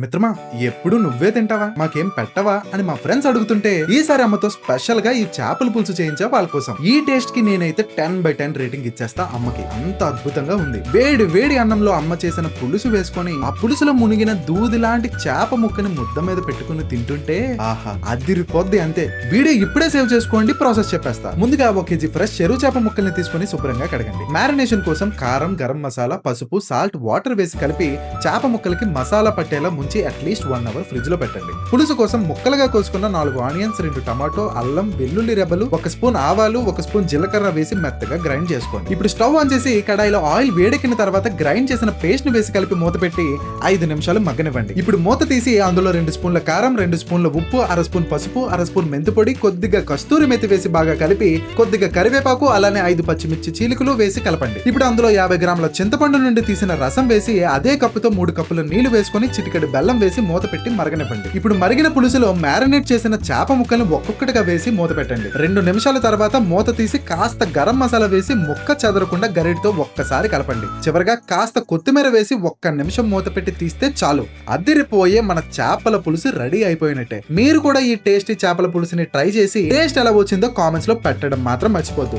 మిత్రమా, ఎప్పుడు నువ్వే తింటావా, మాకేం పెట్టవా అని మా ఫ్రెండ్స్ అడుగుతుంటే ఈసారి అమ్మతో స్పెషల్ గా ఈ చేపల పులుసు చేయించా వాళ్ళ కోసం. ఈ టేస్ట్ కి నేనైతే 10/10 రేటింగ్ ఇచ్చేస్తా అమ్మకి. అంత అద్భుతంగా ఉంది. వేడి వేడి అన్నంలో అమ్మ చేసిన పులుసు వేసుకొని ఆ పులుసులో మునిగిన దూది లాంటి చేప ముక్కని ముద్ద మీద పెట్టుకుని తింటుంటే ఆహా అదిరిపోద్ది అంతే. వీడియో ఇప్పుడే సేవ్ చేసుకోండి, ప్రాసెస్ చెప్పేస్తా. ముందుగా 1 కేజీ ఫ్రెష్ చెరువు చేప ముక్కల్ని తీసుకుని శుభ్రంగా కడగండి. మ్యారినేషన్ కోసం కారం, గరం మసాలా, పసుపు, సాల్ట్, వాటర్ వేసి కలిపి చేప ముక్కలకి మసాలా పట్టేలా ముంచి అట్లీస్ట్ 1 అవర్ ఫ్రిడ్జ్ లో పెట్టండి. పులుసు కోసం ముక్కలుగా కోసుకున్న 4 ఆనియన్స్, 2 టమాటో, అల్లం, వెల్లుల్లి రెబ్బలు, 1 స్పూన్ ఆవాలు, 1 స్పూన్ జీలకర్ర వేసి మెత్తగా గ్రైండ్ చేసుకోండి. ఇప్పుడు స్టవ్ ఆన్ చేసి కడాయిలో ఆయిల్ వేడెక్కిన తర్వాత గ్రైండ్ చేసిన పేస్ట్ ని వేసి కలిపి మూత పెట్టి 5 నిమిషాలు మగ్గనివ్వండి. ఇప్పుడు మూత తీసి అందులో 2 స్పూన్ల కారం, 2 స్పూన్ల ఉప్పు, 1/2 స్పూన్ పసుపు, 1/2 స్పూన్ మెంతి పొడి, కొద్దిగా కస్తూరి మెతి వేసి బాగా కలిపి కొద్దిగా కరివేపాకు, అలానే 5 పచ్చిమిర్చి చీలికలు వేసి కలపండి. ఇప్పుడు అందులో 50 గ్రాముల చింతపండు నుండి తీసిన రసం వేసి అదే కప్పుతో 3 కప్పుల నీళ్లు వేసుకొని చిటికెడు బెల్లం వేసి మూత పెట్టి మరగనివ్వండి. ఇప్పుడు మరిగిన పులుసులో మ్యారినేట్ చేసిన చేప ముక్కలను ఒక్కొక్కటిగా వేసి మూత పెట్టండి. 2 నిమిషాల తర్వాత మూత తీసి కాస్త గరం మసాలా వేసి ముక్క చెదరకుండా గరిటితో ఒక్కసారి కలపండి. చివరగా కాస్త కొత్తిమీర వేసి 1 నిమిషం మూత పెట్టి తీస్తే చాలు. అదిరిపోయే మన చేపల పులుసు రెడీ అయిపోయినట్టే. మీరు కూడా ఈ టేస్టీ చేపల పులుసుని ట్రై చేసి టేస్ట్ ఎలా వచ్చిందో కామెంట్స్ లో పెట్టడం మాత్రం మర్చిపోద్దు.